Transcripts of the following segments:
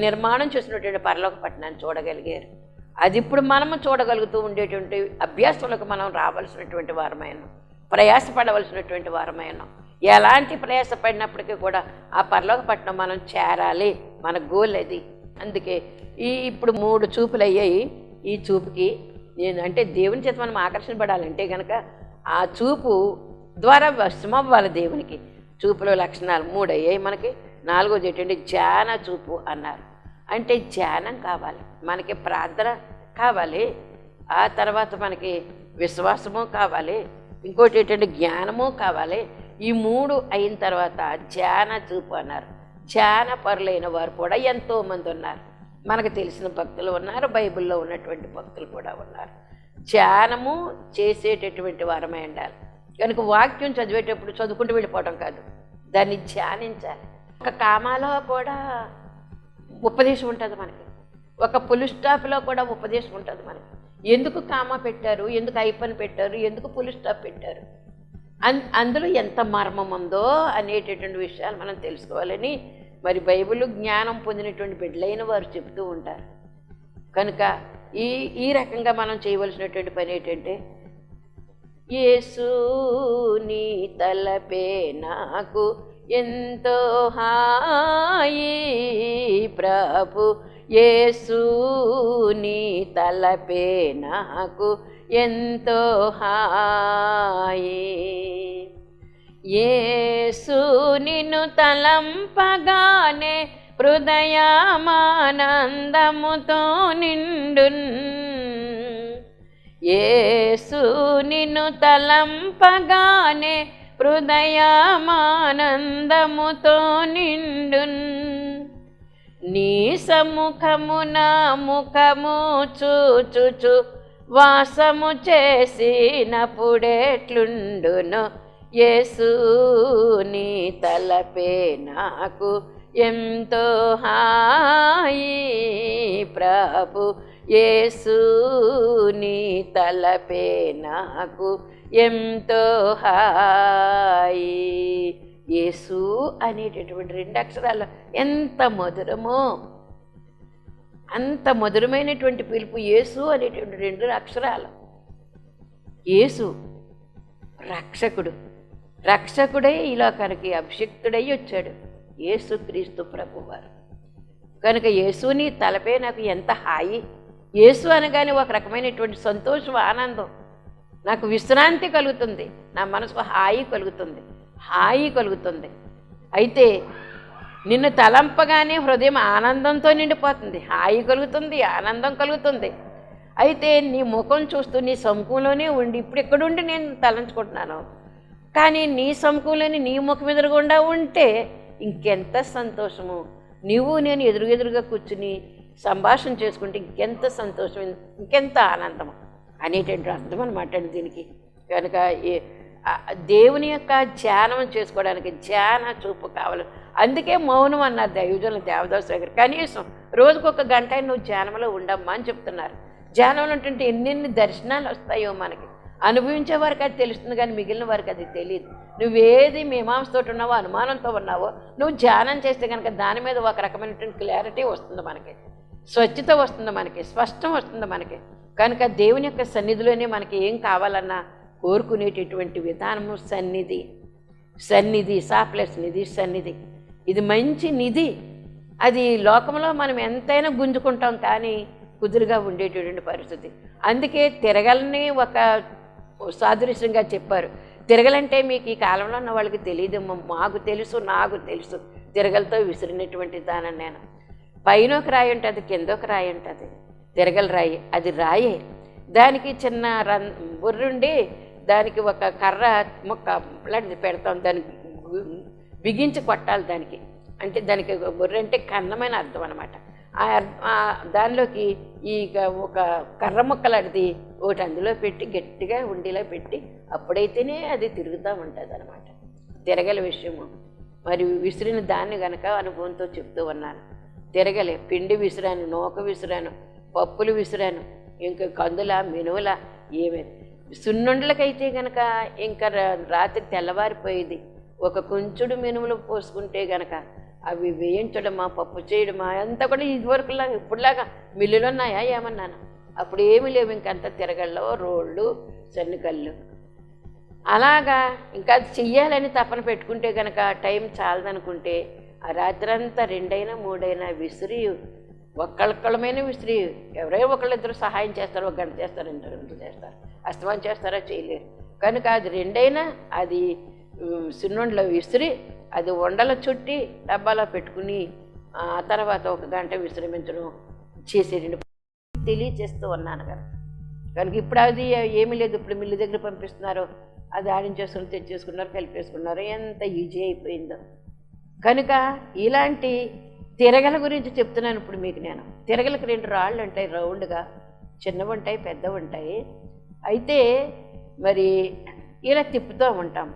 నిర్మాణం చేసినటువంటి పరలోక పట్టణాన్ని చూడగలిగారు. అది ఇప్పుడు మనము చూడగలుగుతూ ఉండేటువంటి అభ్యాసంలోకి మనం రావాల్సినటువంటి వారమైన, ప్రయాసపడవలసినటువంటి వారమైన, ఎలాంటి ప్రయాసపడినప్పటికీ కూడా ఆ పరలోక పట్టణం మనం చేరాలి, మన గోల్ అది. అందుకే ఇప్పుడు 3 చూపులు అయ్యాయి. ఈ చూపుకి అంటే దేవుని చేత మనం ఆకర్షింపడాలంటే కనుక ఆ చూపు ద్వారా వశమవ్వాలి దేవునికి. చూపులో లక్షణాలు 3 అయ్యాయి మనకి. 4వది ఏంటంటే ధ్యాన చూపు అన్నారు. అంటే ధ్యానం కావాలి మనకి, ప్రార్థన కావాలి, ఆ తర్వాత మనకి విశ్వాసము కావాలి, ఇంకోటి ఏంటంటే జ్ఞానము కావాలి. ఈ 3 అయిన తర్వాత ధ్యాన చూపు అన్నారు. ధ్యాన పరులైన వారు కూడా ఎంతోమంది ఉన్నారు. మనకు తెలిసిన భక్తులు ఉన్నారు, బైబిల్లో ఉన్నటువంటి భక్తులు కూడా ఉన్నారు. ధ్యానము చేసేటటువంటి వారమై ఉండాలి. కనుక వాక్యం చదివేటప్పుడు చదువుకుంటూ వెళ్ళిపోవడం కాదు, దాన్ని ధ్యానించాలి. ఒక కామాలో కూడా ఉపదేశం ఉంటుంది మనకి, ఒక పులి స్టాప్లో కూడా ఉపదేశం ఉంటుంది మనకి. ఎందుకు కామా పెట్టారు, ఎందుకు ఐపన్ పెట్టారు, ఎందుకు పులి స్టాప్ పెట్టారు, అందులో ఎంత మర్మం ఉందో అనేటటువంటి విషయాలు మనం తెలుసుకోవాలని మరి బైబిల్ జ్ఞానం పొందినటువంటి బిడ్డలైన వారు చెప్తూ ఉంటారు. కనుక ఈ రకంగా మనం చేయవలసినటువంటి పని ఏంటంటే, యేసు నీ తలపే నాకు ఎంతో హాయి ప్రభు, యేసు నీ తలపే నాకు ఎంతో హాయి. యేసు నిన్ను తలంపగానే హృదయమానందముతో నిండున్. యేసు నిన్ను తలంపగానే హృదయమానందముతో నిండున్. నీ సముఖమున ముఖము చూచుచు వాసము చేసినప్పుడెట్లుండును, యేసు నీ తలపే నాకు ఎంతో హాయి ప్రభు, యేసు నీ తలపే నాకు ఎంతో హాయి. యేసు అనేటటువంటి 2 అక్షరాలు ఎంత మధురమో, అంత మధురమైనటువంటి పిలుపు యేసు అనేటువంటి 2 అక్షరాలు. యేసు రక్షకుడు, రక్షకుడై ఈ లోకానికి అభిషిక్తుడై వచ్చాడు యేసు క్రీస్తు ప్రభువారు. కనుక యేసుని తలపే నాకు ఎంత హాయి. యేసు అనగానే ఒక రకమైనటువంటి సంతోషం, ఆనందం, నాకు విశ్రాంతి కలుగుతుంది, నా మనసుకు హాయి కలుగుతుంది, హాయి కలుగుతుంది. అయితే నిన్ను తలంపగానే హృదయం ఆనందంతో నిండిపోతుంది, హాయి కలుగుతుంది, ఆనందం కలుగుతుంది. అయితే నీ ముఖం చూస్తూ నీ సముఖంలోనే ఉండి, ఇప్పుడు ఎక్కడుండి నేను తలంచుకుంటున్నాను, కానీ నీ సముఖంలోని నీ ముఖం ఎదురుగుండా ఉంటే ఇంకెంత సంతోషము. నీవు నేను ఎదురుగా కూర్చుని సంభాషణ చేసుకుంటే ఇంకెంత సంతోషం, ఇంకెంత ఆనందము అనేటువంటి అర్థం అన్నమాట దీనికి. కనుక దేవుని యొక్క ధ్యానం చేసుకోవడానికి ధ్యాన చూపు కావాలి. అందుకే మౌనం అన్నారు దైవజనులు, దేవదాసు దగ్గర. కనీసం రోజుకొక గంట నువ్వు ధ్యానంలో ఉండమ్మా అని చెప్తున్నారు. ధ్యానంలో ఉంటుంటే ఎన్నెన్ని దర్శనాలు వస్తాయో మనకి. అనుభవించే వారికి అది తెలుస్తుంది, కానీ మిగిలిన వారికి అది తెలియదు. నువ్వేది మీమాంసతో ఉన్నావో, అనుమానంతో ఉన్నావో, నువ్వు ధ్యానం చేస్తే కనుక దాని మీద ఒక రకమైనటువంటి క్లారిటీ వస్తుంది మనకి, స్వచ్ఛత వస్తుంది మనకి, స్పష్టం వస్తుంది మనకి. కనుక దేవుని యొక్క సన్నిధిలోనే మనకి ఏం కావాలన్నా కోరుకునేటటువంటి విధానము సన్నిధి. సన్నిధి సాప్లెస్ నిధి, సన్నిధి ఇది మంచి నిధి. అది లోకంలో మనం ఎంతైనా గుంజుకుంటాం, కానీ కుదురుగా ఉండేటటువంటి పరిస్థితి. అందుకే తిరగలని ఒక సాదృశ్యంగా చెప్పారు. తిరగలంటే మీకు ఈ కాలంలో ఉన్న వాళ్ళకి తెలియదేమో, మాకు తెలుసు, నాకు తెలుసు. తిరగలతో విసిరినటువంటి దానని నేను. పైన ఒక రాయి ఉంటుంది, కింద ఒక రాయి ఉంటుంది. తిరగల రాయి అది రాయే, దానికి చిన్న బుర్రుండి దానికి ఒక కర్ర మొక్క లాంటిది పెడతాం, దానికి బిగించి కొట్టాలి దానికి. అంటే దానికి బుర్ర అంటే కన్నమైన అర్థం అనమాట. దానిలోకి ఈ ఒక కర్ర మొక్కలాంటిది ఒకటి అందులో పెట్టి గట్టిగా ఉండిలో పెట్టి అప్పుడైతేనే అది తిరుగుతూ ఉంటుంది అనమాట. తిరగల విషయము మరి విసిరిన దాన్ని కనుక అనుభవంతో చెప్తూ ఉన్నాను. తిరగలే పిండి విసిరాను, నూక విసిరాను, పప్పులు విసిరాను, ఇంకా కందుల మినువుల ఏమే. సున్నుండలకైతే కనుక ఇంకా రాత్రి తెల్లవారిపోయేది. ఒక కొంచెడు మినుములు పోసుకుంటే కనుక అవి వేయించడమా, పప్పు చేయడమా అంతా కూడా ఇదివరకులాగా ఇప్పుడులాగా మిల్లులు ఉన్నాయా ఏమన్నాను? అప్పుడు ఏమీ లేవు, ఇంకంతా తిరగల్లో రోళ్ళు శనగళ్ళు. అలాగా ఇంకా అది చెయ్యాలని తపన పెట్టుకుంటే కనుక టైం చాలదనుకుంటే ఆ రాత్రంతా 2 అయినా 3 అయినా విసిరి ఒక్కళ్ళొక్కళ్ళమైన విసిరి ఎవరైనా ఒకళ్ళిద్దరు సహాయం చేస్తారు, 1 గంట చేస్తారు, 2 గంటలు చేస్తారు, అస్తమానం చేస్తారా? చేయలేరు. కనుక అది 2 అయినా అది సున్నుండలో విసిరి అది ఉండలు చుట్టి డబ్బాలో పెట్టుకుని ఆ తర్వాత 1 గంట విశ్రమించడం చేసేటండి తెలియచేస్తూ ఉన్నాను కదా. కనుక ఇప్పుడు అది ఏమీ లేదు, ఇప్పుడు మిల్లు దగ్గర పంపిస్తున్నారు, అది ఆడించేసుకుని తెచ్చేసుకున్నారు, కలిపేసుకున్నారు, ఎంత ఈజీ అయిపోయిందో. కనుక ఇలాంటి తిరగల గురించి చెప్తున్నాను ఇప్పుడు మీకు నేను. తిరగలకు 2 రాళ్ళు ఉంటాయి, రౌండ్గా, చిన్నవి ఉంటాయి, పెద్దవి ఉంటాయి. అయితే మరి ఇలా తిప్పుతూ ఉంటాం.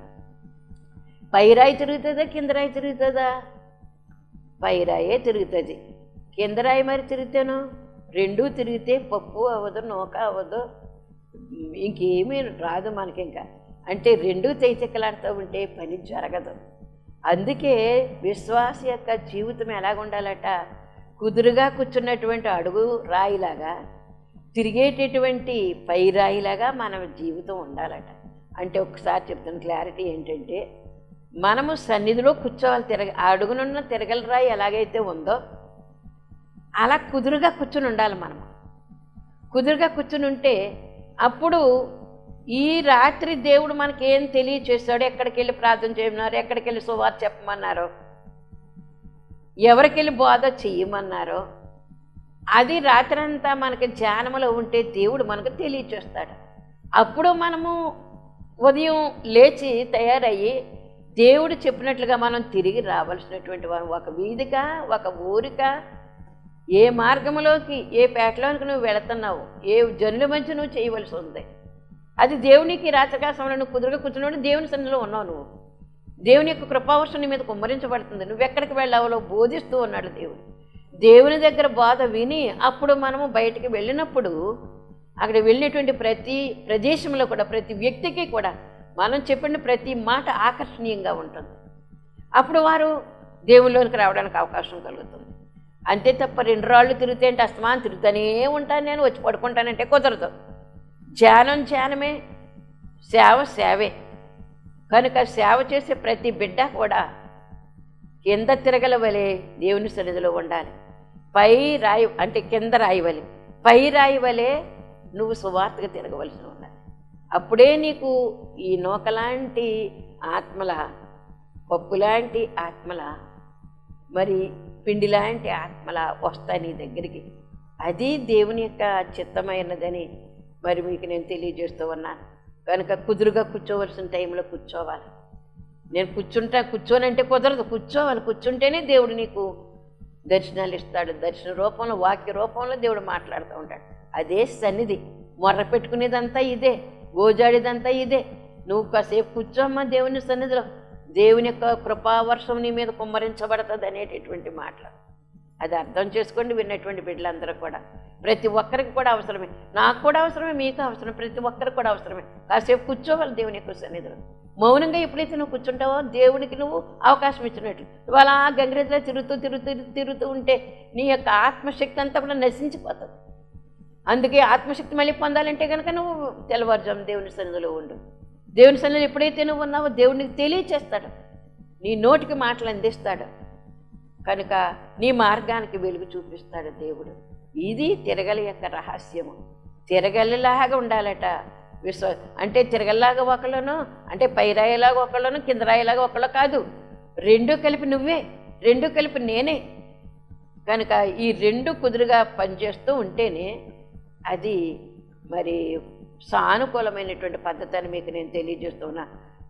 పైరాయి తిరుగుతుందా, కింద రాయి తిరుగుతుందా? పైరాయే తిరుగుతుంది. కింద రాయి మరి తిరుగుతాను, 2 తిరిగితే పప్పు అవ్వదు, నూక అవ్వదు, ఇంకేమీ రాదు మనకి. ఇంకా అంటే 2 తైతెక్కలాడుతూ ఉంటే పని జరగదు. అందుకే విశ్వాస యొక్క జీవితం ఎలాగ ఉండాలట? కుదురుగా కూర్చున్నటువంటి అడుగు రాయిలాగా, తిరిగేటటువంటి పై రాయిలాగా మన జీవితం ఉండాలట. అంటే ఒకసారి చెప్తాను క్లారిటీ ఏంటంటే, మనము సన్నిధిలో కూర్చోవాలి. అడుగునున్న తిరగల రాయి ఎలాగైతే ఉందో అలా కుదురుగా కూర్చుని ఉండాలి. మనము కుదురుగా కూర్చుని ఉంటే అప్పుడు ఈ రాత్రి దేవుడు మనకేం తెలియచేస్తాడు, ఎక్కడికి వెళ్ళి ప్రార్థన చేయమన్నారు, ఎక్కడికి వెళ్ళి సువార్త చెప్పమన్నారో, ఎవరికి వెళ్ళి బోధ చెయ్యమన్నారో, అది రాత్రంతా మనకి ధ్యానంలో ఉంటే దేవుడు మనకు తెలియచేస్తాడు. అప్పుడు మనము ఉదయం లేచి తయారయ్యి దేవుడు చెప్పినట్లుగా మనం తిరిగి రావాల్సినటువంటి వారు. ఒక వీధిగా, ఒక ఊరికా, ఏ మార్గంలోకి, ఏ పేటలోనికి నువ్వు వెళుతున్నావు, ఏ జనుల మధ్య నువ్వు చేయవలసి ఉంది, అది దేవునికి రాత్రికాశంలో నువ్వు కుదురుగా కూర్చున్నాడు, దేవుని సన్నిధిలో ఉన్నావు. నువ్వు దేవుని యొక్క కృపావర్షం నీ మీద కుమ్మరించబడుతుంది. నువ్వెక్కడికి వెళ్ళావో బోధిస్తూ ఉన్నాడు దేవుడు. దేవుని దగ్గర బోధ విని అప్పుడు మనము బయటికి వెళ్ళినప్పుడు అక్కడ వెళ్ళినటువంటి ప్రతి ప్రదేశంలో కూడా, ప్రతి వ్యక్తికి కూడా మనం చెప్పిన ప్రతి మాట ఆకర్షణీయంగా ఉంటుంది. అప్పుడు వారు దేవుళ్ళలోనికి రావడానికి అవకాశం కలుగుతుంది. అంతే తప్ప 2 రాళ్ళు తిరిగితే అంటే అస్తమానం తిరుగుతూనే ఉంటాను, నేను వచ్చి పడుకుంటానంటే కుదరదు. ధ్యానం ధ్యానమే, సేవ సేవే. కనుక సేవ చేసే ప్రతి బిడ్డ కూడా కింద తిరగల వలె దేవుని సన్నిధిలో ఉండాలి. పై రాయి అంటే కింద రాయి వలె, పై రాయి వలె నువ్వు సువార్తగా తిరగవలసి ఉండాలి. అప్పుడే నీకు ఈ నూకలాంటి ఆత్మల, పప్పులాంటి ఆత్మల, మరి పిండిలాంటి ఆత్మల వస్తాయి నీ దగ్గరికి. అది దేవుని యొక్క చిత్తమైనదని మరి మీకు నేను తెలియజేస్తూ ఉన్నాను. కనుక కుదురుగా కూర్చోవలసిన టైంలో కూర్చోవాలి. నేను కూర్చోనంటే కుదరదు, కూర్చోవాలి. కూర్చుంటేనే దేవుడు నీకు దర్శనాలు ఇస్తాడు. దర్శన రూపంలో, వాక్య రూపంలో దేవుడు మాట్లాడుతూ ఉంటాడు. అదే సన్నిధి. మొర్ర పెట్టుకునేదంతా ఇదే, గోజాడేదంతా ఇదే. నువ్వు కాసేపు కూర్చోమ్మా దేవుని సన్నిధిలో, దేవుని యొక్క కృపావర్షం నీ మీద కుమ్మరించబడుతుంది అనేటటువంటి మాటలు. అది అర్థం చేసుకోండి విన్నటువంటి బిడ్డలందరూ కూడా. ప్రతి ఒక్కరికి కూడా అవసరమే, నాకు కూడా అవసరమే, మీకు అవసరం, ప్రతి ఒక్కరికి కూడా అవసరమే. కాసేపు కూర్చోవాలి దేవుని యొక్క సన్నిధిలో. మౌనంగా ఎప్పుడైతే నువ్వు కూర్చుంటావో దేవునికి నువ్వు అవకాశం ఇచ్చినట్లు. నువ్వు అలా గంగిరెద్దులా తిరుగుతూ ఉంటే నీ యొక్క ఆత్మశక్తి అంతా కూడా నశించిపోతుంది. అందుకే ఆత్మశక్తి మళ్ళీ పొందాలంటే కనుక నువ్వు తెల్లవారుజాము దేవుని సన్నిధిలో ఉండు. దేవుని సన్నిధిలో ఎప్పుడైతే నువ్వు ఉన్నావో దేవునికి తెలియచేస్తాడు, నీ నోటికి మాటలు అందిస్తాడు. కనుక నీ మార్గానికి వెలుగు చూపిస్తాడు దేవుడు. ఇది తిరగలి యొక్క రహస్యము. తిరగలిలాగా ఉండాలట. అంటే తిరగల్లాగా ఒకళ్ళను, అంటే పైరాయిలాగా ఒకళ్ళను, కింద రాయిలాగా ఒకళ్ళు కాదు. 2 కలిపి నువ్వే, 2 కలిపి నేనే. కనుక ఈ 2 కుదురుగా పనిచేస్తూ ఉంటేనే అది మరి సానుకూలమైనటువంటి పద్ధతి అని మీకు నేను తెలియజేస్తున్నా.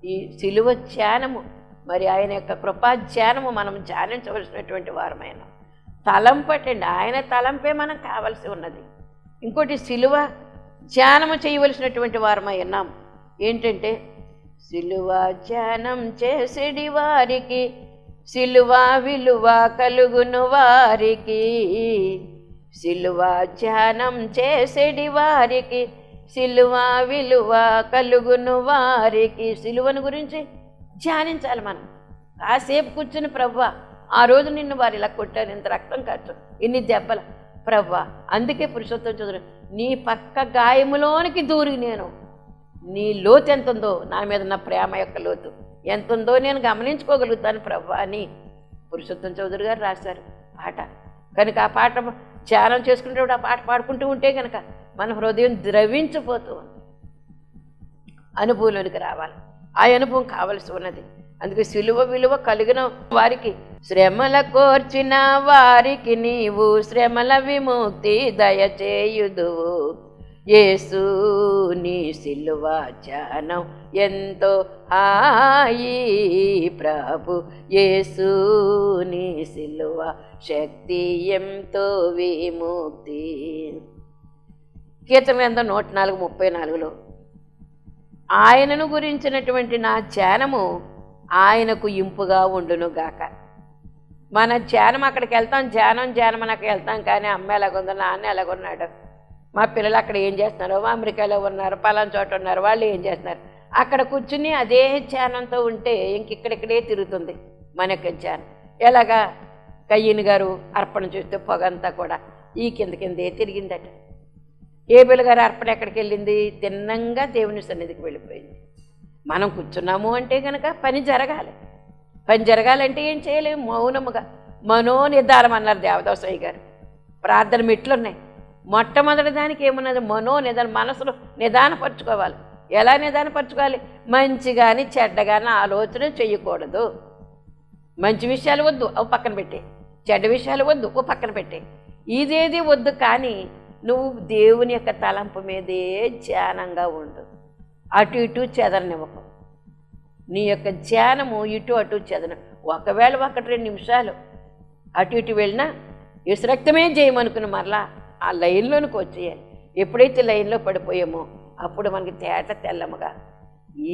ఈ సిలువ ధ్యానము, మరి ఆయన యొక్క కృపా ధ్యానము మనం ధ్యానించవలసినటువంటి వారమైన తలంపటండి. ఆయన తలంపే మనం కావలసి ఉన్నది. ఇంకోటి సిలువ ధ్యానము చేయవలసినటువంటి వారమై ఉన్నాం. ఏంటంటే సిలువ ధ్యానం చేసేడి వారికి సిలువ విలువ కలుగును వారికి, సిలువ ధ్యానం చేసేడి వారికి సిలువ విలువ కలుగును వారికి. సిలువను గురించి ధ్యానించాలి మనం. కాసేపు కూర్చుని ప్రభువా ఆ రోజు నిన్ను వారు ఇలా కొట్టారు, ఇంత రక్తం ఖర్చు, ఇన్ని దెబ్బలు ప్రవ్వా. అందుకే పురుషోత్తం చదువు, నీ పక్క గాయములోనికి దూరి నేను, నీ లోతు ఎంత ఉందో, నా మీద నా ప్రేమ యొక్క లోతు ఎంత ఉందో నేను గమనించుకోగలుగుతాను ప్రవ్వా అని పురుషోత్తం చౌదరి గారు రాశారు పాట. కనుక ఆ పాట ధ్యానం చేసుకునేటప్పుడు ఆ పాట పాడుకుంటూ ఉంటే కనుక మన హృదయం ద్రవించిపోతూ ఉంది, అనుభవంలోనికి రావాలి. ఆ అనుభవం కావలసి ఉన్నది. అందుకే సిలువ విలువ కలిగిన వారికి, శ్రమల కోర్చిన వారికి నీవు శ్రమల విముక్తి దయచేయుదువు. యేసు నీ సిలువ ధ్యానం ఎంతో హాయి ప్రభు, యేసు నీ సిలువ శక్తి ఎంతో విముక్తి. కీర్తన గ్రంథం 104:34లో ఆయనను గురించినటువంటి నా ధ్యానము ఆయనకు ఇంపుగా ఉండునుగాక. మన ధ్యానం అక్కడికి వెళ్తాం, ధ్యానం అని అక్కడికి వెళ్తాం, కానీ అమ్మ ఎలాగుందో, నాన్న ఎలాగున్నాడు, మా పిల్లలు అక్కడ ఏం చేస్తున్నారు, అమెరికాలో ఉన్నారు, పలానా చోట ఉన్నారు, వాళ్ళు ఏం చేస్తున్నారు, అక్కడ కూర్చుని అదే ధ్యానంతో ఉంటే ఇంకిక్కడిక్కడే తిరుగుతుంది మన యొక్క ధ్యానం. ఎలాగా కయ్యని గారు అర్పణ చూస్తే పొగంతా కూడా ఈ కిందే తిరిగిందట. ఏబెల్ గారు అర్పణ ఎక్కడికి వెళ్ళింది, తిన్నంగా దేవుని సన్నిధికి వెళ్ళిపోయింది. మనం కూర్చున్నాము అంటే కనుక పని జరగాలి. పని జరగాలంటే ఏం చేయలేము, మౌనముగా మనోనిదానం అన్నారు దేవదాసయ్య గారు. ప్రార్థన మెట్లున్నాయి. మొట్టమొదటి దానికి ఏమున్నది, మనోనిదానం, మనసులో నిదానపరచుకోవాలి. ఎలా నిదానపరచుకోవాలి, మంచి కానీ చెడ్డ కానీ ఆలోచన చేయకూడదు. మంచి విషయాలు వద్దు, అవి పక్కన పెట్టే, చెడ్డ విషయాలు వద్దు, ఓ పక్కన పెట్టే, ఇదేది వద్దు. కానీ నువ్వు దేవుని యొక్క తలంపు మీదే ధ్యానంగా ఉండు, అటు ఇటు చెదరనివ్వకు. నీ యొక్క ధ్యానము ఇటు అటు చెదన. ఒకవేళ 1-2 నిమిషాలు అటు ఇటు వెళ్ళినా విశ్రక్తమే చేయమనుకుని మరలా ఆ లైన్లోనికి వచ్చేయాలి. ఎప్పుడైతే లైన్లో పడిపోయామో అప్పుడు మనకి తెల్లముగా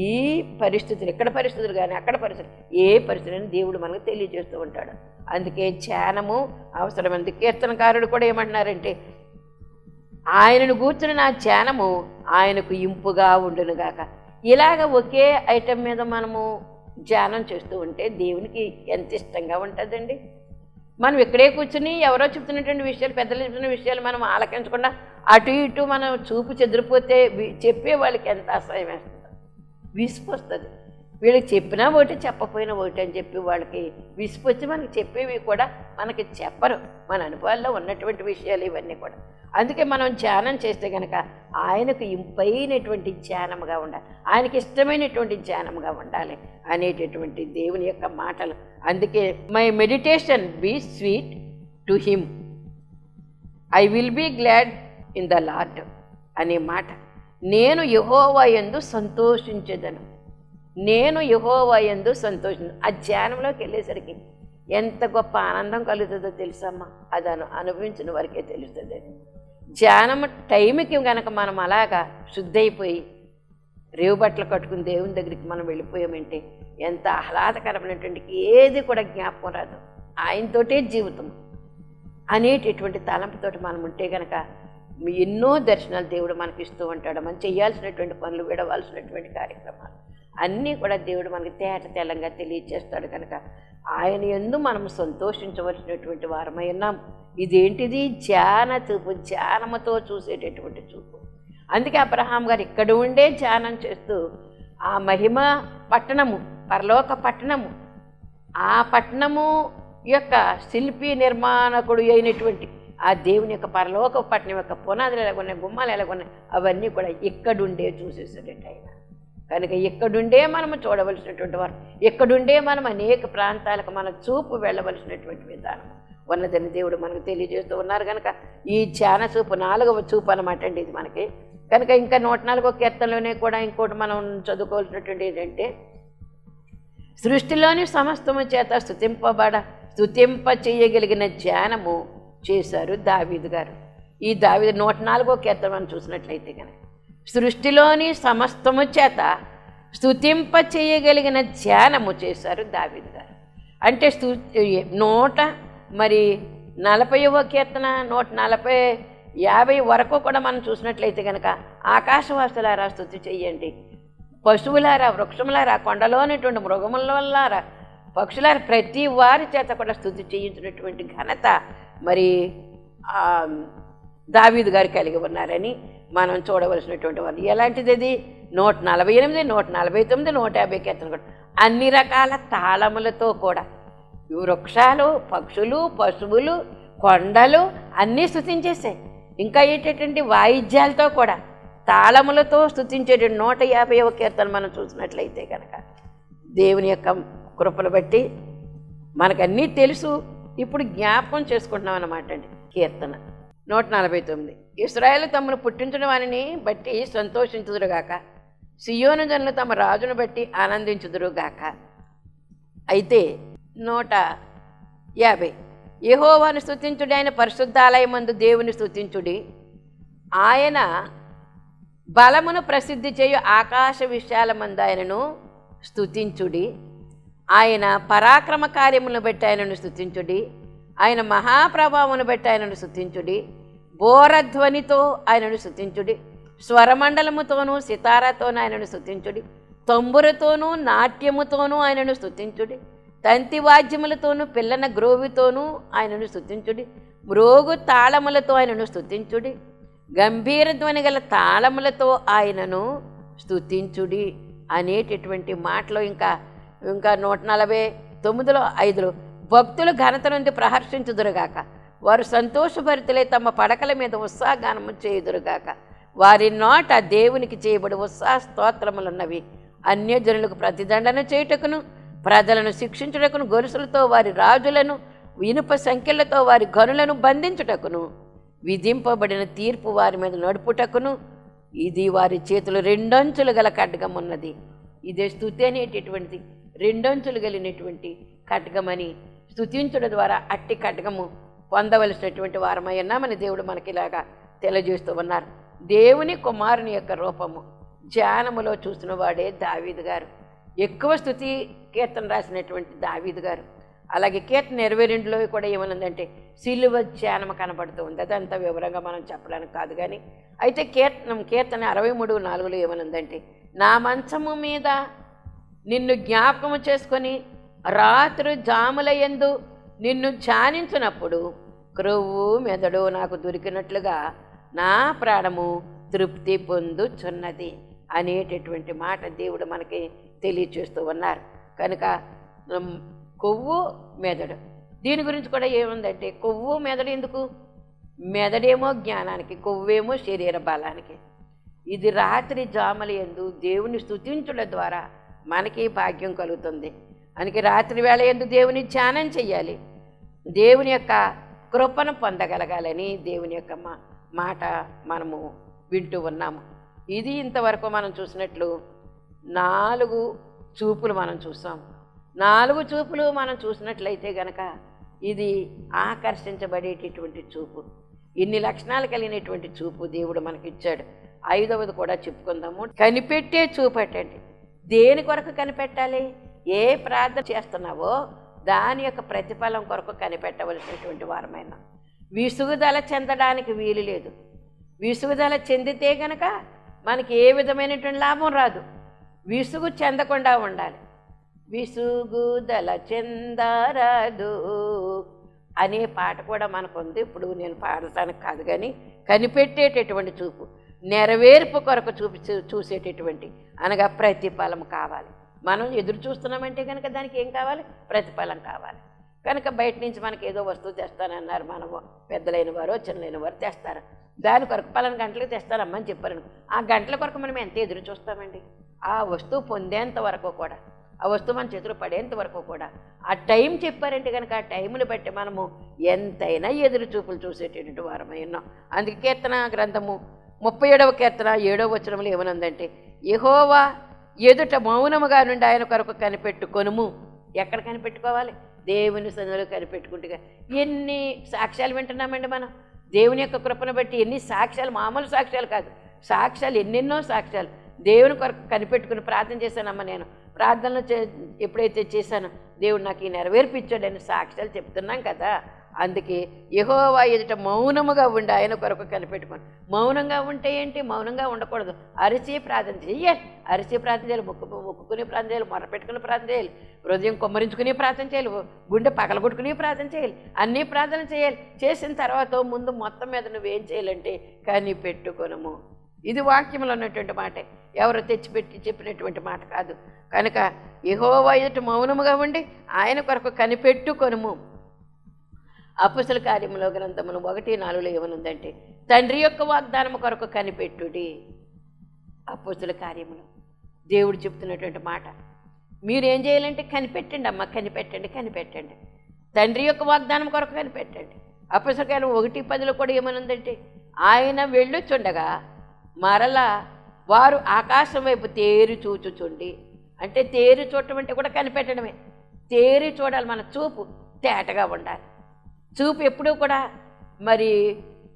ఈ పరిస్థితులు, ఇక్కడ పరిస్థితులు కానీ అక్కడ పరిస్థితులు, ఏ పరిస్థితులని దేవుడు మనకు తెలియజేస్తూ ఉంటాడు. అందుకే ధ్యానము అవసరమైంది. కీర్తనకారుడు కూడా ఏమంటున్నారంటే, ఆయనను కూర్చుని నా ధ్యానము ఆయనకు ఇంపుగా ఉండునుగాక. ఇలాగ ఒకే ఐటెం మీద మనము ధ్యానం చేస్తూ ఉంటే దేవునికి ఎంత ఇష్టంగా ఉంటుందండి. మనం ఇక్కడే కూర్చుని ఎవరో చెప్తున్నటువంటి విషయాలు, పెద్దలు చెప్తున్న విషయాలు మనం ఆలకించకుండా అటు ఇటు మనం చూపు చెదిరిపోతే చెప్పే వాళ్ళకి ఎంత అసహ్యం వేస్తుందో, విసుపు వస్తుంది. వీళ్ళకి చెప్పినా ఒకటి, చెప్పపోయినా ఒకటి అని చెప్పి వాళ్ళకి విసుపు వచ్చి మనకి చెప్పేవి కూడా మనకి చెప్పరు. మన అనుభవాల్లో ఉన్నటువంటి విషయాలు ఇవన్నీ కూడా. అందుకే మనం ధ్యానం చేస్తే కనుక ఆయనకు ఇంపైనటువంటి ధ్యానముగా ఉండాలి, ఆయనకి ఇష్టమైనటువంటి ధ్యానముగా ఉండాలి అనేటటువంటి దేవుని యొక్క మాటలు. అందుకే my meditation be sweet to him, I will be glad in the Lord అనే మాట. నేను యెహోవా యందు సంతోషించెదను, నేను యెహోవా యందు సంతోషించను. ఆ ధ్యానంలోకి వెళ్ళేసరికి ఎంత గొప్ప ఆనందం కలుగుతుందో తెలుసమ్మా, అది అనుభవించిన వారికే తెలుస్తుంది. ధ్యానం టైంకి కనుక మనం అలాగా శుద్ధైపోయి రేవు బట్టలు కట్టుకుని దేవుని దగ్గరికి మనం వెళ్ళిపోయామంటే ఎంత ఆహ్లాదకరమైనటువంటి, ఏది కూడా జ్ఞాపకం రాదు, ఆయనతోటే జీవితం అనేటటువంటి తలంపుతోటి మనం ఉంటే కనుక ఎన్నో దర్శనాలు దేవుడు మనకి ఇస్తూ ఉంటాడు. మనం చేయాల్సినటువంటి పనులు, విడవలసినటువంటి కార్యక్రమాలు అన్నీ కూడా దేవుడు మనకి తెల్లంగా తెలియజేస్తాడు. కనుక ఆయన యందు మనం సంతోషించవలసినటువంటి వారమై ఉన్నాం. ఇదేంటిది, ధ్యాన చూపు, ధ్యానముతో చూసేటటువంటి చూపు. అందుకే అబ్రహాం గారు ఇక్కడ ఉండే ధ్యానం చేస్తూ ఆ మహిమ పట్టణము, పరలోక పట్టణము, ఆ పట్టణము యొక్క శిల్పి నిర్మాణకుడు అయినటువంటి ఆ దేవుని యొక్క పరలోక పట్టణం యొక్క పునాదులు ఎలాగున్నాయి, గుమ్మాలు ఎలాగున్నాయి, అవన్నీ కూడా ఇక్కడుండే చూసేసాడండి ఆయన. కనుక ఇక్కడుండే మనము చూడవలసినటువంటి వారు, ఇక్కడుండే మనం అనేక ప్రాంతాలకు మన చూపు వెళ్ళవలసినటువంటి విధానం ఉన్నదని దేవుడు మనకు తెలియజేస్తూ ఉన్నారు. కనుక ఈ ధ్యాన చూపు 4వ చూపు అనమాట అండి ఇది మనకి. కనుక ఇంకా 104వ కీర్తనలోనే కూడా ఇంకోటి మనం చదువుకోవాల్సినటువంటి ఏంటంటే, సృష్టిలోని సమస్తము చేత స్తుతింప చేయగలిగిన ధ్యానము చేశారు దావీదు గారు. ఈ దావీదు 104వ కీర్తన మనం చూసినట్లయితే కనుక సృష్టిలోని సమస్తము చేత స్తుతింప చేయగలిగిన ధ్యానము చేశారు దావీదు గారు. అంటే 140వ కీర్తన 140-50 వరకు కూడా మనం చూసినట్లయితే కనుక ఆకాశవాసులారా స్తుతి చెయ్యండి, పశువులారా, వృక్షములారా, కొండలోనిటువంటి మృగములారా, పక్షులారా ప్రతి వారి చేత కూడా స్తుతి చేయించినటువంటి ఘనత మరి దావీదు గారు కలిగి ఉన్నారని మనం చూడవలసినటువంటి వారు. ఎలాంటిది అది? 148, 149, 150 కీర్తనలు కూడా అన్ని రకాల తాళములతో కూడా వృక్షాలు, పక్షులు, పశువులు, కొండలు అన్నీ స్తుతించేసాయి. ఇంకా ఏంటంటే వాయిద్యాలతో కూడా తాళములతో స్తుతించేటి 150వ కీర్తన మనం చూసినట్లయితే కనుక దేవుని యొక్క కృపను బట్టి మనకన్నీ తెలుసు. ఇప్పుడు జ్ఞాపకం చేసుకుంటున్నాం అన్నమాట అండి. కీర్తన 149. ఇశ్రాయేలు తమను పుట్టించిన వారిని బట్టి సంతోషించుదురుగాక, సియోను జనులు తమ రాజును బట్టి ఆనందించుదురుగాక. అయితే 150. యెహోవాను స్తుతించుడి, ఆయన పరిశుద్ధాలయమందు దేవుని స్తుతించుడి, ఆయన బలమును ప్రసిద్ధి చేయు ఆకాశ విశాలమందు ఆయనను స్తుతించుడి, ఆయన పరాక్రమ కార్యములను బట్టి ఆయనను స్తుతించుడి, ఆయన మహాప్రభావమును బట్టి ఆయనను స్తుతించుడి, బోరధ్వనితో ఆయనను స్తుతించుడి, స్వరమండలముతోనూ సితారాతోనూ ఆయనను స్తుతించుడి, తంబురతోనూ నాట్యముతోనూ ఆయనను స్తుతించుడి, తంతి వాద్యములతోనూ పిల్లన గ్రోవితోనూ ఆయనను స్తుతించుడి, మ్రోగు తాళములతో ఆయనను స్తుతించుడి, గంభీర ధ్వని గల తాళములతో ఆయనను స్తుతించుడి అనేటటువంటి మాటలో ఇంకా 149లో 5 భక్తులు ఘనత నుండి ప్రహర్షించుదురుగాక, వారు సంతోషభరితులై తమ పడకల మీద ఉత్సాహగానము చేయుదురుగాక, వారి నోట దేవునికి చేయబడి ఉత్సాహ స్తోత్రములున్నవి. అన్యజనులకు ప్రతిదండన చేయుటకును, ప్రజలను శిక్షించుటకును, గొలుసులతో వారి రాజులను, ఇనుప సంఖ్యలతో వారి గనులను బంధించుటకును, విధింపబడిన తీర్పు వారి మీద నడుపుటకును, ఇది వారి చేతులు 2 అంచులు గల ఖడ్గమున్నది. ఇదే స్తుతి అనేటటువంటిది 2 అంచులు కలిగినటువంటి ఖడ్గమని స్తుతించడం ద్వారా అట్టి ఖడ్గము పొందవలసినటువంటి వారమై ఉన్నామని దేవుడు మనకి ఇలాగా తెలియజేస్తూ ఉన్నారు. దేవుని కుమారుని యొక్క రూపము ధ్యానములో చూసిన వాడే దావీదు గారు. ఎక్కువ స్తుతి కీర్తన రాసినటువంటి దావీదు గారు. అలాగే కీర్తన 22లో కూడా ఏమనుందంటే సిలువ ధ్యానం కనబడుతూ ఉంది. అదంతా వివరంగా మనం చెప్పడానికి కాదు కానీ, అయితే కీర్తన 63:4లో ఏమనుందంటే, నా మంచము మీద నిన్ను జ్ఞాపకము చేసుకొని రాత్రి జాములయందు నిన్ను ధ్యానించినప్పుడు క్రొవ్వు మెదడు నాకు దొరికినట్లుగా నా ప్రాణము తృప్తి పొందుచున్నది అనేటటువంటి మాట దేవుడు మనకి తెలియచేస్తూ ఉన్నారు. కనుక కొవ్వు మెదడు దీని గురించి కూడా ఏముందంటే, కొవ్వు మెదడు ఎందుకు? మెదడేమో జ్ఞానానికి, కొవ్వేమో శరీర బలానికి. ఇది రాత్రి జాముల యందు దేవుని స్తుతించడం ద్వారా మనకి భాగ్యం కలుగుతుంది. అందుకే రాత్రి వేళ యందు దేవుని ధ్యానం చెయ్యాలి, దేవుని యొక్క కృపను పొందగలగాలని దేవుని యొక్క మాట మనము వింటూ ఉన్నాము. ఇది ఇంతవరకు మనం చూసినట్లు 4 చూపులు మనం చూసాం. 4 చూపులు మనం చూసినట్లయితే గనక ఇది ఆకర్షించబడేటటువంటి చూపు. ఇన్ని లక్షణాలు కలిగినటువంటి చూపు దేవుడు మనకిచ్చాడు. 5వది కూడా చెప్పుకుందాము. కనిపెట్టే చూపటండి. దేని కొరకు కనిపెట్టాలి? ఏ ప్రార్థన చేస్తున్నావో దాని యొక్క ప్రతిఫలం కొరకు కనిపెట్టవలసినటువంటి వారమైన. విసుగుదల చెందడానికి వీలు లేదు. విసుగుదల చెందితే గనక మనకి ఏ విధమైనటువంటి లాభం రాదు. విసుగు చెందకుండా ఉండాలి. విసుగుదల చెందరాదు అనే పాట కూడా మనకుంది. ఇప్పుడు నేను పాడటానికి కాదు కానీ, కనిపెట్టేటటువంటి చూపు, నెరవేర్పు కొరకు చూసేటటువంటి అనగా ప్రతిఫలం కావాలి. మనం ఎదురు చూస్తున్నామంటే కనుక దానికి ఏం కావాలి? ప్రతిఫలం కావాలి. కనుక బయట నుంచి మనకి ఏదో వస్తువు తెస్తానన్నారు మన పెద్దలైన వారు, చిన్నలైన వారు తెస్తారు. దాని కొరకు పలానా గంటలకు తెస్తారమ్మని చెప్పారు. ఆ గంటల కొరకు మనం ఎంత ఎదురు చూస్తామండి? ఆ వస్తువు పొందేంత వరకు కూడా, ఆ వస్తువు మన చేతులు పడేంత వరకు కూడా ఆ టైం చెప్పారంటే కనుక ఆ టైంని బట్టి మనము ఎంతైనా ఎదురు చూపులు చూసేటటువంటి వారమై ఉన్నాం. అందుకే కీర్తన గ్రంథము 37వ కీర్తన 7వ వచనంలో ఏమనుందంటే, యెహోవా ఎదుట మౌనముగా నుండి ఆయన కొరకు కనిపెట్టుకొనుము. ఎక్కడ కనిపెట్టుకోవాలి? దేవుని సన్నిధిలో కనిపెట్టుకుంటుగా. ఎన్ని సాక్ష్యాలు వింటున్నామండి మనం దేవుని యొక్క కృపను బట్టి. ఎన్ని సాక్ష్యాలు, మామూలు సాక్ష్యాలు కాదు, సాక్ష్యాలు ఎన్నెన్నో సాక్ష్యాలు. దేవుని కొరకు కనిపెట్టుకుని ప్రార్థన చేశానమ్మ, నేను ప్రార్థనలు ఎప్పుడైతే చేశానో దేవుడు నాకు ఈ నెరవేర్పించాడని సాక్ష్యాలు చెప్తున్నాం కదా. అందుకే యెహోవా ఎదుట మౌనముగా ఉండి ఆయన కొరకు కనిపెట్టుకోండి. మౌనంగా ఉంటే ఏంటి? మౌనంగా ఉండకూడదు. అరిచి ప్రార్థన చేయాలి. అరిచి ప్రార్థన చేయాలి, మొక్కుకుని ప్రార్థన చేయాలి, మొరపెట్టుకుని ప్రార్థన చేయాలి, హృదయం కొమ్మరించుకుని ప్రార్థన చేయాలి, గుండె పగలగొట్టుకుని ప్రార్థన చేయాలి, అన్నీ ప్రార్థన చేయాలి. చేసిన తర్వాత ముందు మొత్తం మీద నువ్వేం చేయాలంటే కనిపెట్టుకొనుము. ఇది వాక్యంలో ఉన్నటువంటి మాటే, ఎవరు తెచ్చిపెట్టి చెప్పినటువంటి మాట కాదు. కనుక యెహోవా ఎదుట మౌనముగా ఉండి ఆయన కొరకు కనిపెట్టుకొనుము. అపొస్తలుల కార్యముల గ్రంథములు 1:4 ఏమనుందంటే, తండ్రి యొక్క వాగ్దానము కొరకు కనిపెట్టుడి. అపొస్తలుల కార్యములు దేవుడు చెప్తున్నటువంటి మాట. మీరేం చేయాలంటే కనిపెట్టండి అమ్మ, కనిపెట్టండి. తండ్రి యొక్క వాగ్దానం కొరకు కనిపెట్టండి. అపొస్తలుల కార్యం 1:10 కూడా ఏమనుందంటే, ఆయన వెళ్ళుచుండగా మరలా వారు ఆకాశం వైపు తేరి చూచుచుండి. అంటే తేరి చూడటం అంటే కూడా కనిపెట్టడమే. తేరి చూడాలి, మన చూపు తేటగా ఉండాలి. చూపు ఎప్పుడూ కూడా మరి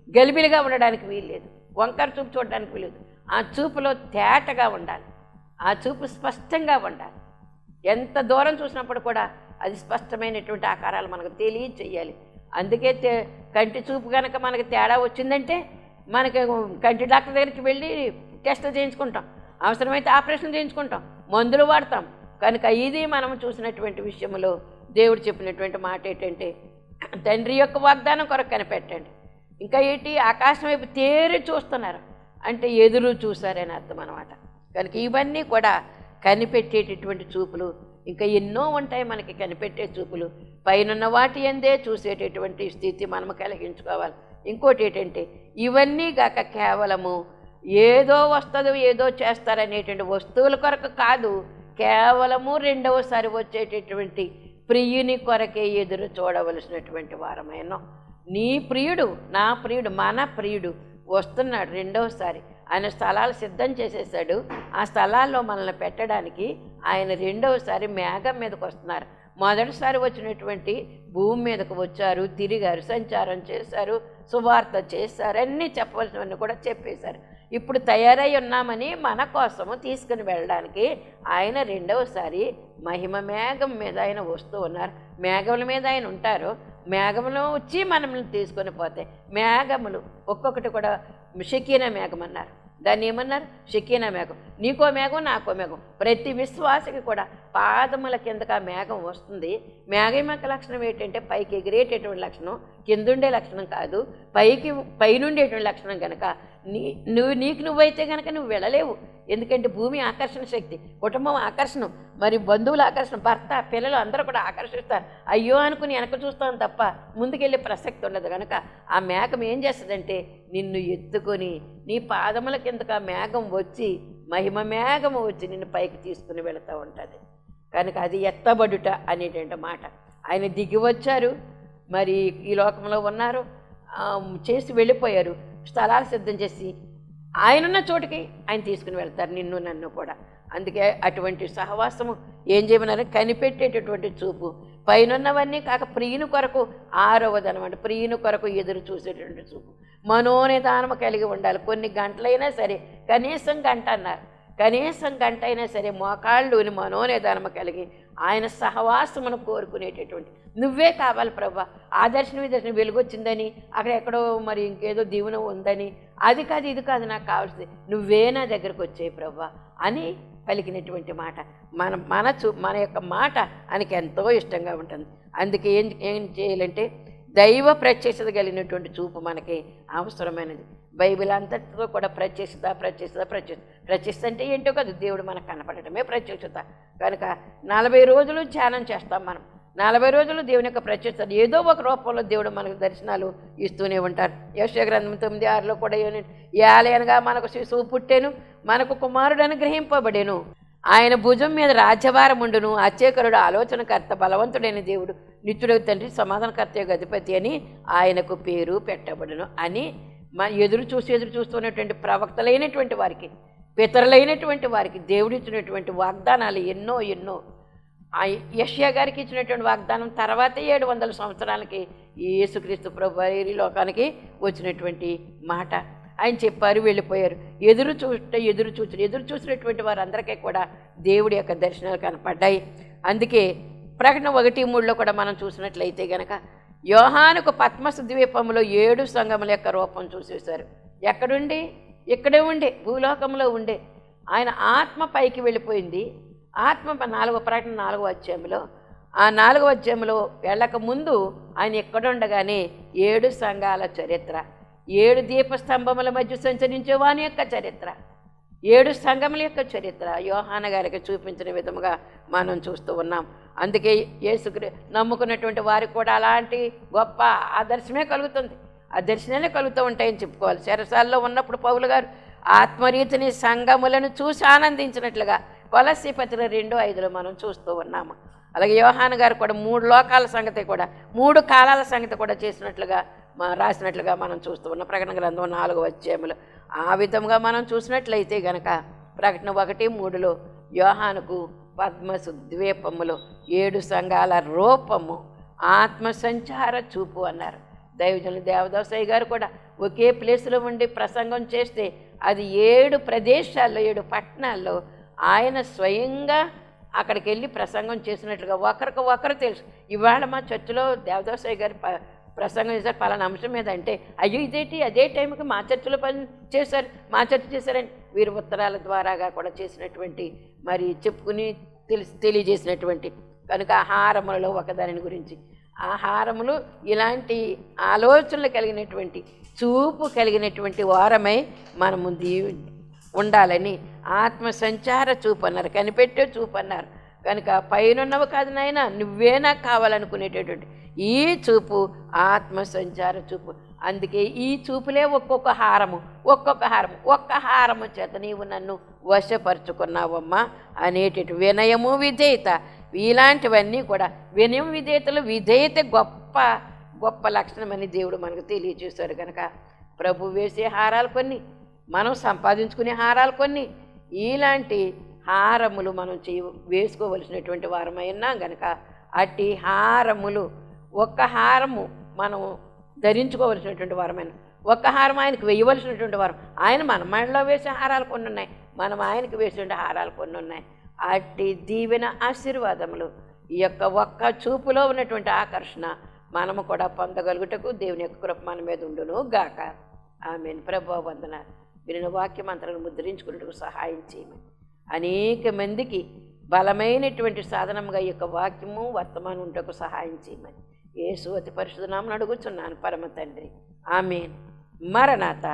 గలిబిలిగా ఉండడానికి వీల్లేదు, వంకర చూపు చూడడానికి వీల్లేదు. ఆ చూపులో తేటగా ఉండాలి, ఆ చూపు స్పష్టంగా ఉండాలి. ఎంత దూరం చూసినప్పుడు కూడా అది స్పష్టమైనటువంటి ఆకారాలు మనకు తెలియచేయాలి. అందుకే కంటి చూపు కనుక మనకు తేడా వచ్చిందంటే మనకి కంటి డాక్టర్ దగ్గరికి వెళ్ళి టెస్టులు చేయించుకుంటాం, అవసరమైతే ఆపరేషన్ చేయించుకుంటాం, మందులు వాడతాం. కనుక ఇది మనం చూసినటువంటి విషయంలో దేవుడు చెప్పినటువంటి మాట ఏంటంటే, తండ్రి యొక్క వాగ్దానం కొరకు కనిపెట్టండి. ఇంకా ఏంటి? ఆకాశం వైపు తేరి చూస్తున్నారు అంటే ఎదురు చూసారని అర్థం అన్నమాట. కనుక ఇవన్నీ కూడా కనిపెట్టేటటువంటి చూపులు. ఇంకా ఎన్నో ఉంటాయి మనకి కనిపెట్టే చూపులు. పైనున్న వాటి ఎందే చూసేటటువంటి స్థితి మనము కలిగించుకోవాలి. ఇంకోటి ఏంటంటే, ఇవన్నీ గాక కేవలము ఏదో వస్తుందో ఏదో చేస్తారనేటువంటి వస్తువుల కొరకు కాదు, కేవలము రెండవసారి వచ్చేటటువంటి ప్రియుని కొరకే ఎదురు చూడవలసినటువంటి వారమైనా. నీ ప్రియుడు, నా ప్రియుడు, మన ప్రియుడు వస్తున్నాడు రెండవసారి. ఆయన స్థలాలు సిద్ధం చేసేసాడు. ఆ స్థలాల్లో మనల్ని పెట్టడానికి ఆయన రెండవసారి మేఘం మీదకి వస్తున్నారు. మొదటిసారి వచ్చినటువంటి భూమి మీదకు వచ్చారు, తిరిగారు, సంచారం చేశారు, సువార్త చేశారు, అన్నీ చెప్పవలసినవన్నీ కూడా చెప్పేశారు. ఇప్పుడు తయారై ఉన్నామని మన కోసము తీసుకుని వెళ్ళడానికి ఆయన రెండవసారి మహిమ మేఘం మీద ఆయన వస్తూ ఉన్నారు. మేఘముల మీద ఆయన ఉంటారు, మేఘములు వచ్చి మనల్ని తీసుకొని పోతాయి. మేఘములు ఒక్కొక్కటి కూడా షకీనా మేఘం అన్నారు, దాన్ని ఏమన్నారు? షకీనా మేఘం. నీకో మేఘం, నాకో మేఘం. ప్రతి విశ్వాసకి కూడా పాదముల కిందకు ఆ మేఘం వస్తుంది. మేఘం యొక్క లక్షణం ఏంటంటే పైకి ఎగిరేటటువంటి లక్షణం, కిందుండే లక్షణం కాదు, పైనుండేటువంటి లక్షణం. కనుక నీకు నువ్వైతే కనుక నువ్వు వెళ్ళలేవు. ఎందుకంటే భూమి ఆకర్షణ శక్తి, కుటుంబం ఆకర్షణం, మరి బంధువుల ఆకర్షణ, భర్త పిల్లలు అందరూ కూడా ఆకర్షిస్తారు. అయ్యో అనుకుని వెనక చూస్తాను తప్ప ముందుకెళ్ళే ప్రసక్తి ఉండదు. కనుక ఆ మేఘం ఏం చేస్తుందంటే నిన్ను ఎత్తుకొని నీ పాదముల కిందకు ఆ మేఘం వచ్చి, మహిమ మేఘము వచ్చి నిన్ను పైకి తీసుకుని వెళుతూ ఉంటుంది. కనుక అది ఎత్తబడుట అనేటువంటి మాట. ఆయన దిగి వచ్చారు, మరి ఈ లోకంలో ఉన్నారు, చేసి వెళ్ళిపోయారు, స్థలాలు సిద్ధం చేసి ఆయనున్న చోటుకి ఆయన తీసుకుని వెళ్తారు నిన్ను నన్ను కూడా. అందుకే అటువంటి సహవాసము ఏం చేయమన్నారు? కనిపెట్టేటటువంటి చూపు. పైనున్నవన్నీ కాక ప్రియుని కొరకు, 6వది అనమాట, ప్రియుని కొరకు ఎదురు చూసేటటువంటి చూపు. మనోనిదానము కలిగి ఉండాలి. కొన్ని గంటలైనా సరే, కనీసం గంట అన్నారు, కనీసం గంట అయినా సరే మోకాళ్ళుని మనోనిదానము కలిగి ఆయన సహవాసమును కోరుకునేటటువంటి. నువ్వే కావాలి ప్రభా, ఆ దర్శనం ఈ దర్శనం వెలుగొచ్చిందని, అక్కడ ఎక్కడో మరి ఇంకేదో దీవెన ఉందని, అది కాదు ఇది కాదు, నాకు కావాల్సింది నువ్వే నా దగ్గరకు వచ్చేయి ప్రభా అని పలికినటువంటి మాట. మన యొక్క మాట ఆయనకి ఎంతో ఇష్టంగా ఉంటుంది. అందుకే ఏం చేయాలంటే దైవ ప్రత్యక్షత కలిగినటువంటి చూపు మనకి అవసరమైనది. బైబిల్ అంతటితో కూడా ప్రత్యక్షత అంటే ఏంటో కాదు, దేవుడు మనకు కనపడటమే ప్రత్యక్షత. కనుక 40 రోజులు ధ్యానం చేస్తాం మనం. 40 రోజులు దేవుని యొక్క ప్రత్యక్షత ఏదో ఒక రూపంలో దేవుడు మనకు దర్శనాలు ఇస్తూనే ఉంటారు. యెషయా గ్రంథం 9:6 కూడా ఏలయనగా మనకు శిశువు పుట్టెను, మనకు కుమారుడు అనుగ్రహింపబడెను, ఆయన భుజం మీద రాజ్యభారం ఉండును, అత్యకరుడు, ఆలోచనకర్త, బలవంతుడైన దేవుడు, నిత్యుడు తండ్రి, సమాధానకర్త అధిపతి అని ఆయనకు పేరు పెట్టబడును అని ఎదురు చూస్తున్నటువంటి ప్రవక్తలైనటువంటి వారికి, పితరులైనటువంటి వారికి దేవుడు ఇచ్చినటువంటి వాగ్దానాలు ఎన్నో. యెషయా గారికి ఇచ్చినటువంటి వాగ్దానం తర్వాతే 700 సంవత్సరాలకి యేసుక్రీస్తు ప్రభువు ఈ లోకానికి వచ్చినటువంటి మాట. ఆయన చెప్పారు, వెళ్ళిపోయారు. ఎదురు చూసినటువంటి వారందరికీ కూడా దేవుడి యొక్క దర్శనాలు కనపడ్డాయి. అందుకే ప్రకటన 1:3 కూడా మనం చూసినట్లయితే గనక యోహానుకు పద్మసు ద్వీపంలో 7 సంఘముల యొక్క రూపం చూసేశారు. ఎక్కడుండి? ఇక్కడే ఉండే, భూలోకంలో ఉండే. ఆయన ఆత్మ పైకి వెళ్ళిపోయింది. ఆత్మ 4వ ప్రకటన 4వ అధ్యాయంలో, ఆ 4వ అధ్యాయంలో వెళ్ళక ముందు ఆయన ఎక్కడుండగానే 7 సంఘాల చరిత్ర, 7 దీపస్తంభముల మధ్య సంచరించే వాని యొక్క చరిత్ర, 7 సంఘముల యొక్క చరిత్ర యోహాను గారికి చూపించిన విధముగా మనం చూస్తూ ఉన్నాం. అందుకే యేసుని నమ్ముకున్నటువంటి వారికి కూడా అలాంటి గొప్ప ఆదర్శమే కలుగుతుంది. ఆ దర్శనాలే కలుగుతూ ఉంటాయని చెప్పుకోవాలి. చెరసాల్లో ఉన్నప్పుడు పౌలు గారు ఆత్మరీతిని సంఘములను చూసి ఆనందించినట్లుగా కొలస్సీ పత్రిక 2:5 మనం చూస్తూ ఉన్నాము. అలాగే యోహాను గారు కూడా 3 లోకాల సంగతి కూడా, 3 కాలాల సంగతి కూడా చేసినట్లుగా రాసినట్లుగా మనం చూస్తూ ఉన్నాం. ప్రకటన గ్రంథం 4వ అధ్యాయంలో ఆ విధంగా మనం చూసినట్లయితే గనక ప్రకటన 1:3లో యోహానుకు పద్మసు ద్వీపములో 7 సంఘాల రూపము, ఆత్మ సంచార చూపు అన్నారు. దైవజనులు దేవదాసయ్య గారు కూడా ఒకే ప్లేస్లో ఉండి ప్రసంగం చేస్తే అది 7 ప్రదేశాల్లో, 7 పట్టణాల్లో ఆయన స్వయంగా అక్కడికి వెళ్ళి ప్రసంగం చేసినట్లుగా ఒకరికి ఒకరు తెలుసు. ఇవాళ మా చర్చిలో దేవదాసయ్య గారు ప్రసంగం చేశారు పలానా అంశం మీద అంటే, అయ్యో ఇదేంటి అదే టైంకి మా చర్చిలో పని చేశారు, మా చర్చ చేశారని వీరు ఉత్తరాల ద్వారాగా కూడా చేసినటువంటి, మరి చెప్పుకుని తెలియజేసినటువంటి. కనుక ఆహారములలో ఒకదాని గురించి, ఆహారములు ఇలాంటి ఆలోచనలు కలిగినటువంటి, చూపు కలిగినటువంటి వారమై మనము ఉండాలని ఆత్మ సంచార చూపు అన్నారు, కనిపెట్టే చూపు అన్నారు. కనుక పైనున్నవి కాదు నాయన, నువ్వే నాకు కావాలనుకునేటటువంటి ఈ చూపు ఆత్మ సంచార చూపు. అందుకే ఈ చూపులే ఒక్కొక్క హారము చేత నీవు నన్ను వశపరుచుకున్నావమ్మా అనేటటువంటి వినయము, విధేయత, ఇలాంటివన్నీ కూడా వినయం, విధేయత గొప్ప గొప్ప లక్షణమని దేవుడు మనకు తెలియజేశారు. కనుక ప్రభు వేసే హారాలు కొన్ని, మనం సంపాదించుకునే హారాలు కొన్ని, ఇలాంటి హారములు మనం వేసుకోవలసినటువంటి వారమైనా గనక అట్టి హారములు, ఒక్క హారము మనం ధరించుకోవలసినటువంటి వారమైన, ఒక్క హారం ఆయనకు వేయవలసినటువంటి వారం. ఆయన మన మెడలో వేసే హారాలు కొన్ని ఉన్నాయి, మనం ఆయనకు వేసే హారాలు కొన్ని ఉన్నాయి. అట్టి దీవెన ఆశీర్వాదములు ఈ యొక్క ఒక్క చూపులో ఉన్నటువంటి ఆకర్షణ మనము కూడా పొందగలుగుటకు దేవుని యొక్క కృప మన మీద ఉండును గాక. ఆమేన్. ప్రభువా వందనాలు. వినిన వాక్యమంతలను ముద్రించుకున్నట్టుకు సహాయం చేయమని, అనేక మందికి బలమైనటువంటి సాధనంగా ఈ యొక్క వాక్యము వర్తమానం ఉంటకు సహాయం చేయమని యేసు అతి పరిశుద్ధ నామమున అడుగుచున్నాను పరమ తండ్రి. ఆమేన్. మరణాత.